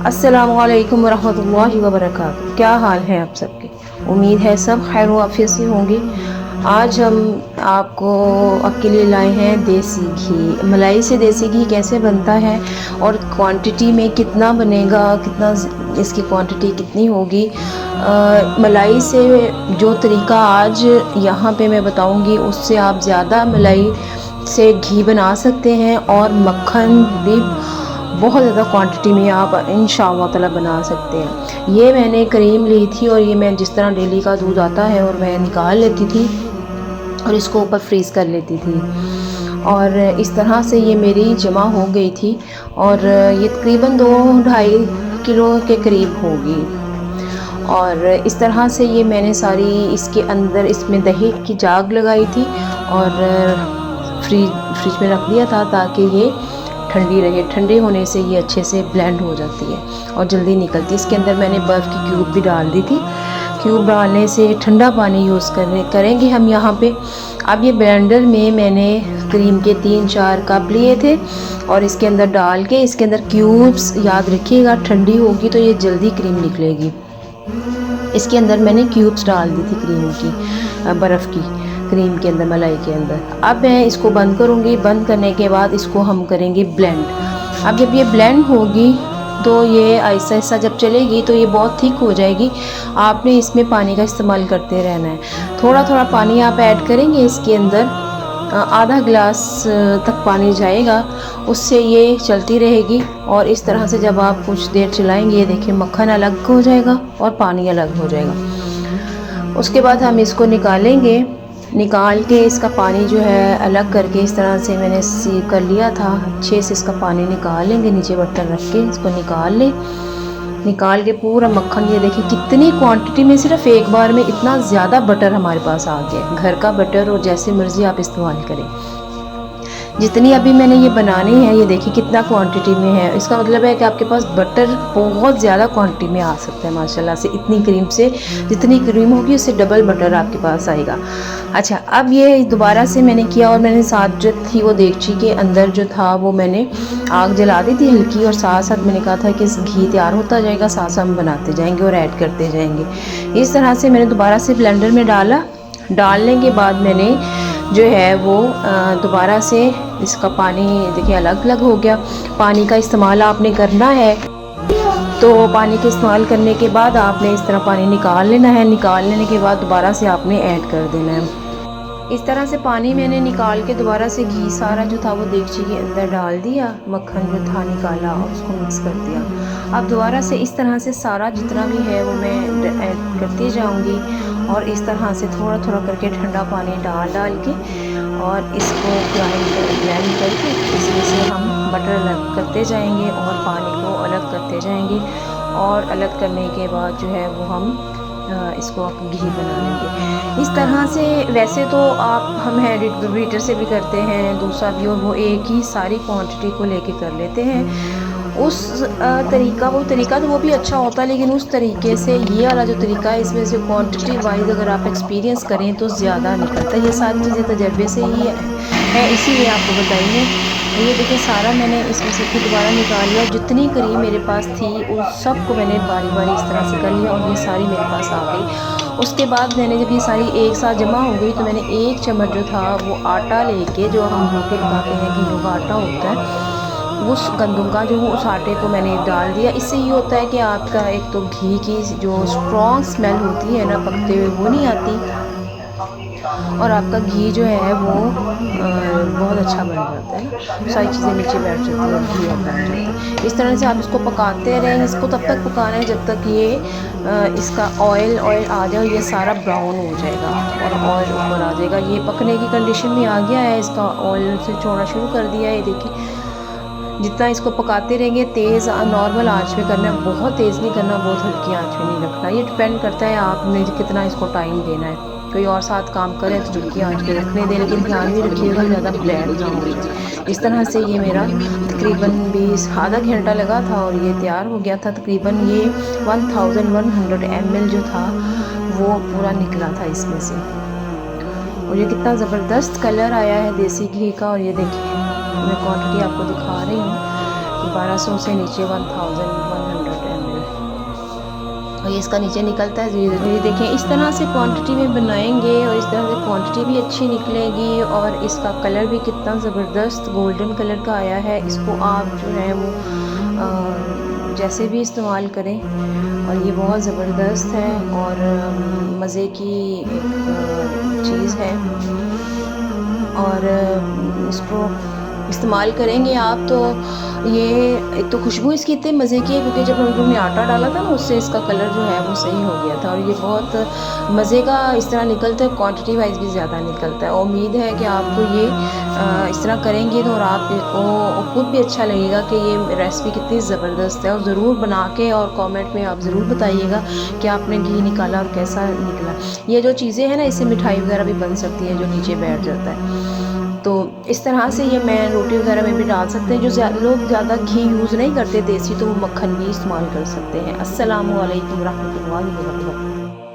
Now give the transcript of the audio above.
अस्सलामुअलैकुम वरहमतुल्लाहि वबरकातुहू। क्या हाल है आप सबके? उम्मीद है सब खैर आफियत से होंगे। आज हम आपके लिए लाए हैं देसी घी। मलाई से देसी घी कैसे बनता है और क्वांटिटी में कितना बनेगा, कितना इसकी क्वांटिटी कितनी होगी। मलाई से जो तरीका आज यहाँ पे मैं बताऊँगी उससे आप ज़्यादा मलाई से घी बना सकते हैं और मक्खन भी बहुत ज़्यादा क्वांटिटी में आप इंशाअल्लाह ताला बना सकते हैं। ये मैंने क्रीम ली थी और ये मैं जिस तरह डेली का दूध आता है और मैं निकाल लेती थी और इसको ऊपर फ्रीज़ कर लेती थी और इस तरह से ये मेरी जमा हो गई थी और ये तकरीबन 2-2.5 किलो के करीब होगी। और इस तरह से ये मैंने सारी इसके अंदर इसमें दही की जाग लगाई थी और फ्रिज में रख दिया था ताकि ये ठंडी रहे। ठंडे होने से ये अच्छे से ब्लेंड हो जाती है और जल्दी निकलती है। इसके अंदर मैंने बर्फ़ की क्यूब भी डाल दी थी। क्यूब डालने से ठंडा पानी यूज़ करेंगे हम यहाँ पे। अब ये ब्लेंडर में मैंने क्रीम के 3-4 कप लिए थे और इसके अंदर डाल के इसके अंदर क्यूब्स, याद रखिएगा ठंडी होगी तो ये जल्दी क्रीम निकलेगी। इसके अंदर मैंने क्यूब्स डाल दी थी क्रीम की, बर्फ़ की क्रीम के अंदर, मलाई के अंदर। अब मैं इसको बंद करूँगी। बंद करने के बाद इसको हम करेंगे ब्लेंड। अब जब ये ब्लेंड होगी तो ये आहिस्ता आहिस्ता जब चलेगी तो ये बहुत थिक हो जाएगी। आपने इसमें पानी का इस्तेमाल करते रहना है। थोड़ा थोड़ा पानी आप ऐड करेंगे इसके अंदर, आधा गिलास तक पानी जाएगा, उससे ये चलती रहेगी। और इस तरह से जब आप कुछ देर चलाएंगे, ये देखिए मक्खन अलग हो जाएगा और पानी अलग हो जाएगा। उसके बाद हम इसको निकालेंगे। निकाल के इसका पानी जो है अलग करके इस तरह से मैंने सीव कर लिया था। अच्छे से इसका पानी निकाल लेंगे, नीचे बर्तन रख के इसको निकाल लें। निकाल के पूरा मक्खन, ये देखिए कितनी क्वांटिटी में, सिर्फ एक बार में इतना ज़्यादा बटर हमारे पास आ गया। घर का बटर और जैसे मर्ज़ी आप इस्तेमाल करें। जितनी अभी मैंने ये बनानी है, ये देखिए कितना क्वांटिटी में है। इसका मतलब है कि आपके पास बटर बहुत ज़्यादा क्वांटिटी में आ सकता है माशाल्लाह से। इतनी क्रीम से, जितनी क्रीम होगी उससे डबल बटर आपके पास आएगा। अच्छा, अब ये दोबारा से मैंने किया और मैंने साथ जो थी वो देगची के अंदर जो था वो मैंने आग जला दी थी हल्की, और साथ साथ मैंने कहा था कि घी तैयार होता जाएगा, साथ साथ हम बनाते जाएंगे और ऐड करते जाएंगे। इस तरह से मैंने दोबारा से ब्लेंडर में डाला। डालने के बाद मैंने जो है वो दोबारा से इसका पानी देखिए अलग अलग हो गया। पानी का इस्तेमाल आपने करना है तो पानी के इस्तेमाल करने के बाद आपने इस तरह पानी निकाल लेना है। निकाल लेने के बाद दोबारा से आपने ऐड कर देना है। इस तरह से पानी मैंने निकाल के दोबारा से घी सारा जो था वो देगची के अंदर डाल दिया। मक्खन जो था निकाला और उसको मिक्स कर दिया। अब दोबारा से इस तरह से सारा जितना भी है वो मैं ऐड करती जाऊंगी और इस तरह से थोड़ा थोड़ा करके ठंडा पानी डाल के और इसको ग्राइंड करके इसमें से हम बटर अलग करते जाएंगे और पानी को अलग करते जाएंगे। और अलग करने के बाद जो है वो हम इसको घी बना लेंगे। इस तरह से वैसे तो हम हीटर से भी करते हैं, दूसरा भी, और वो एक ही सारी क्वांटिटी को लेके कर लेते हैं। उस तरीका तो वो भी अच्छा होता है, लेकिन उस तरीके से ये वाला जो तरीका है इसमें से क्वांटिटी वाइज अगर आप एक्सपीरियंस करें तो ज़्यादा निकलता है। ये सारी चीज़ें तजर्बे से ही है, इसीलिए आपको बताइए। ये देखिए सारा मैंने इसमें से फिर दोबारा निकाल लिया। जितनी क्रीम मेरे पास थी उस सब को मैंने बारी बारी इस तरह से कर लिया और ये सारी मेरे पास आ गई। उसके बाद मैंने जब ये सारी एक साथ जमा हो गई तो मैंने 1 चम्मच जो था वो आटा लेके, जो हम रोटी पकाते हैं गेहूं का आटा होता है, उस गंदम का जो उस आटे को मैंने डाल दिया। इससे ये होता है कि आपका एक तो घी की जो स्ट्रॉन्ग स्मेल होती है ना पकते हुए वो नहीं आती और आपका घी जो है वो बहुत अच्छा बन जाता है। सारी चीज़ें नीचे बैठ जाती हैं और घी बैठ जाता है। इस तरह से आप इसको पकाते रहें। इसको तब तक पकाना है जब तक ये इसका ऑयल आ जाए, ये सारा ब्राउन हो जाएगा और ऑयल ऊपर आ जाएगा। ये पकने की कंडीशन में आ गया है। इसका ऑयल से छोड़ना शुरू कर दिया है। ये देखिए जितना इसको पकाते रहेंगे, तेज़ नॉर्मल आंच पे करना है, बहुत तेज़ नहीं करना, बहुत हल्की आंच पे नहीं रखना। ये डिपेंड करता है आपने कितना इसको टाइम देना है। कोई और साथ काम करें तो हल्की आंच पे रखने दें, लेकिन ध्यान भी रखिएगा ज़्यादा ब्लैक ना हो। इस तरह से ये मेरा तकरीबन 20 आधा घंटा लगा था और ये तैयार हो गया था। तकरीबन ये 1100 ml जो था वो पूरा निकला था इसमें से। और ये कितना ज़बरदस्त कलर आया है देसी घी का। और ये देखिए मैं क्वांटिटी आपको दिखा रही हूँ, 1200 से नीचे 1100 और ये इसका नीचे निकलता है। ये देखें, इस तरह से क्वांटिटी में बनाएंगे और इस तरह से क्वांटिटी भी अच्छी निकलेगी। और इसका कलर भी कितना ज़बरदस्त गोल्डन कलर का आया है। इसको आप जो है वो जैसे भी इस्तेमाल करें, और ये बहुत ज़बरदस्त है और मज़े की एक चीज़ है। और इसको इस्तेमाल करेंगे आप तो ये एक तो खुशबू इसकी इतनी मज़े की है, क्योंकि जब हमने आटा डाला था ना, उससे इसका कलर जो है वो सही हो गया था। और ये बहुत मज़े का इस तरह निकलता है, क्वांटिटी वाइज भी ज़्यादा निकलता है। उम्मीद है कि आपको ये इस तरह करेंगे तो और आपको खुद भी अच्छा लगेगा कि ये रेसिपी कितनी ज़बरदस्त है। और ज़रूर बना के और कमेंट में आप ज़रूर बताइएगा कि आपने घी निकाला और कैसा निकला। ये जो चीज़ें हैं ना, इससे मिठाई वगैरह भी बन सकती है जो नीचे बैठ जाता है। तो इस तरह से ये मैं रोटी वगैरह में भी डाल सकते हैं। जो लोग ज़्यादा घी यूज़ नहीं करते देसी, तो वो मक्खन भी इस्तेमाल कर सकते हैं। अस्सलामु अलैकुम रहमतुल्लाहि व बरकातहू।